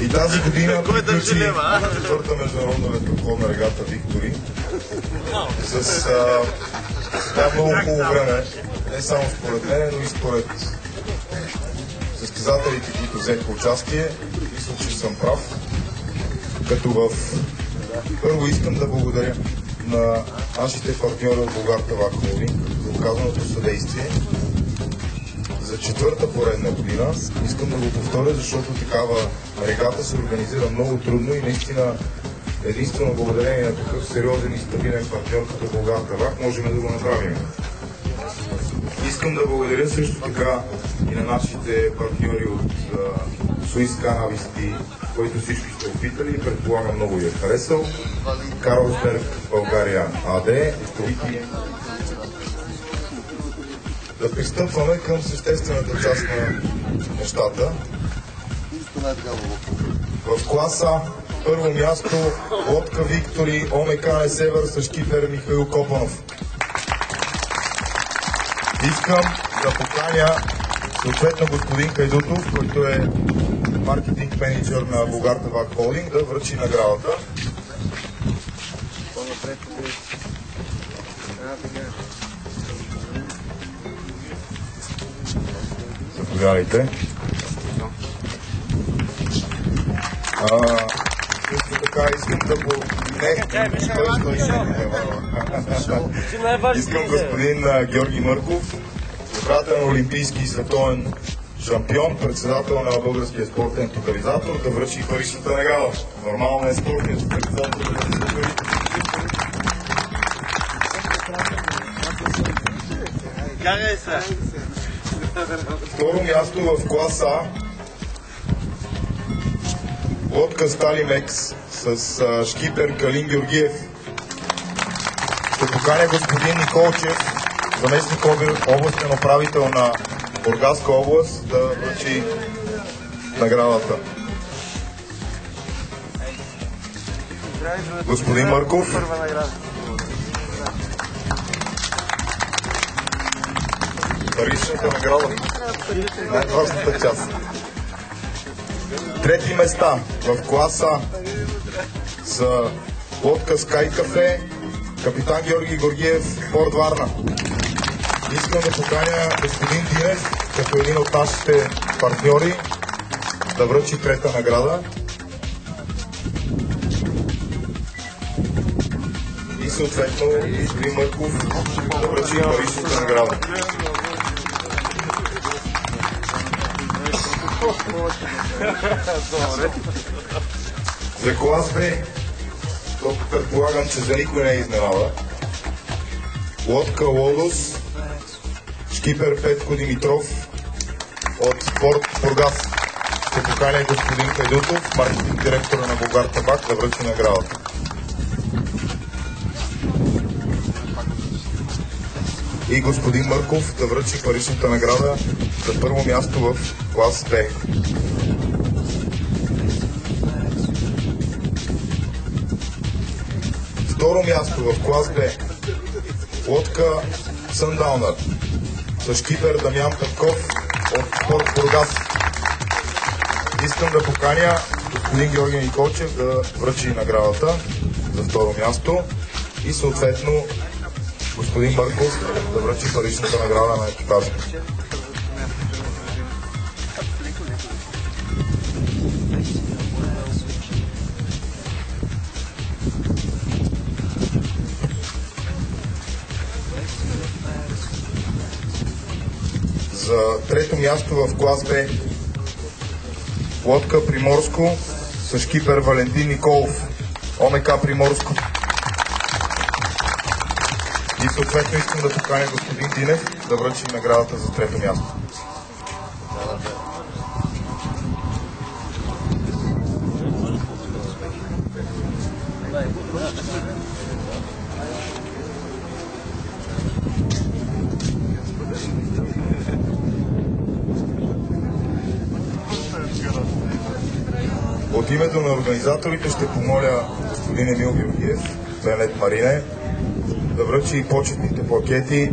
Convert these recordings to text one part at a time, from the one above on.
И тази година приключи четвърта международна ветроходна регата Виктори с много хубаво време, не само според мен, но и според състезателите, които взеха участие. Мисля, че съм прав. Първо искам да благодаря на нашите партньори от Булгартабак Холдинг за оказаното съдействие. За четвърта поредна година искам да го повторя, защото такава регата се организира много трудно и наистина единствено благодарение на такъв сериозен и стабилен партньор като Булгартабак можем да го направим. Искам да благодаря също така и на нашите партньори от Суис Канависти, които всички сте опитали и предполагам много ви е харесал. Карлсберг България АД. Да пристъпваме към съществената част на нещата. В класа първо място лодка Виктори ОМК Несевър с шкипер Михаил Копанов. Искам да поканя съответно господин Хайдутов, който е маркетинг менеджер на Булгартабак Холдинг, да връчи наградата. Заповядайте. Също така искам да го... Искам господин Георги Мърков, обратен олимпийски и световен шампион, председател на Българския спортен тотализатор, да връчи паричната награда. Нормално е спортният тотализатор да връчи паричната. Второ място в клас А лодка Сталимекс с шкипер Калин Георгиев. Ще поканя господин Николчев, заместник областен управител на Бургаска област, да връчи наградата. Господин Мърков. Паричната награда. Най-важната част. Трети места в класа са лодка Скай Кафе, капитан Георги Георгиев, Порт Варна. Искам да поканя господин Динев, като един от нашите партньори, да връчи трета награда. И съответно господин Мърков да връчи паричната награда. За клас Б, то предполагам, че за никой не е изненада. Лодка Лодос, шкипер Петко Димитров от Спорт Бургас. Ще поканя господин Хайдутов, маркетинг директора на Булгартабак, да връчи наградата. И господин Мърков да връчи паричната награда за първо място в клас Б. Второ място в клас Б лодка Съндаунър с шкипер Дамян Петков от Спорт Бургас. Искам да поканя господин Георги Николчев да връчи наградата за второ място и съответно господин Мърков да връчи паричната награда на екипажа. За трето място в клас Б лодка Приморско с шкипер Валентин Николов, ОМК Приморско. И съответно искам да поканя господин Динев да връчи наградата за трето място. От името на организаторите ще помоля господин Емил Георгиев, Венет Марине, да връчи и почетните плакети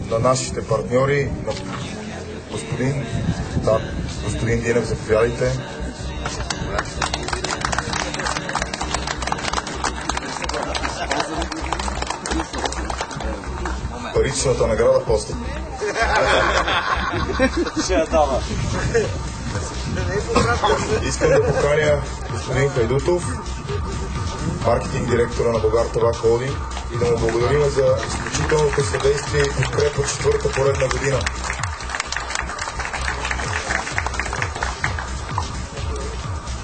на нашите партньори, на господин Динев, заповядайте. Паричната награда после. Искам да поканя господин Хайдутов, маркетинг директора на Българ Табак Холдинг, и да му благодарим за изключителното съдействие и подкрепа четвърта поредна година.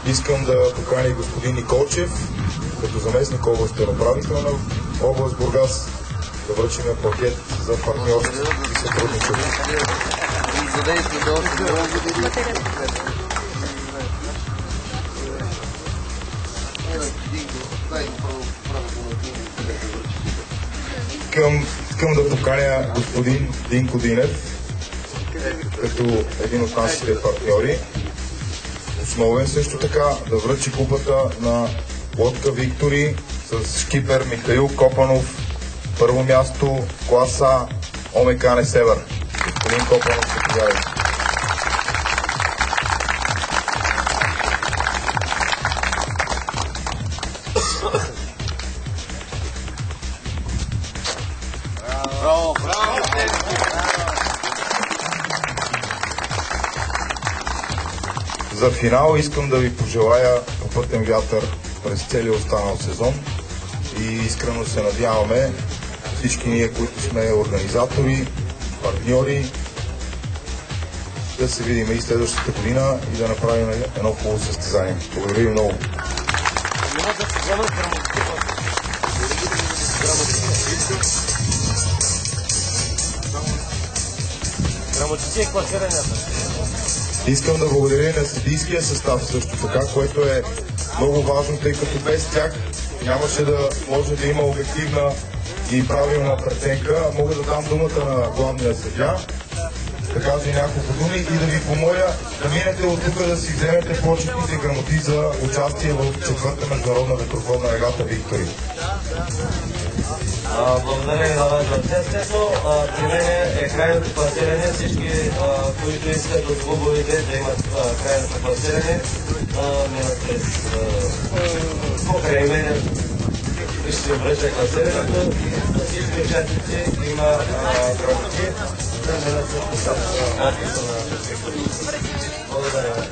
Искам да поканя господин Николчев, като заместник областен управител на област Бургас, да връчим пакет за партньорство и сътрудничество. Искам да поканя господин Динко Динев, като един от нашите партньори. Основен също така да връчи купата на лодка Виктори с шкипер Михаил Копанов. Първо място, класа ОМК Север. Господин Копанов, заповядайте. За финал искам да ви пожелая попътен вятър през целия останал сезон и искрено се надяваме всички ние, които сме организатори, партньори, да се видим и следващата година и да направим едно хубаво състезание. Благодаря ви много. Искам да благодаря на съдийския състав също така, което е много важно, тъй като без тях нямаше да може да има обективна и правилна преценка. Мога да дам думата на главния съдия, да кажа няколко думи и да ви помоля да минете от тук да си вземете почетните грамоти за участие в четвърта международна ветроходна регата Виктори. Благодаря ви на вас. Естествено, при мен е крайното класиране. Всички, които искат от клубовете да имат крайното класиране, минат през покрай мен и ще връча класирането. За всички участници има грамоти да минат с подписа на Виктори. Благодаря.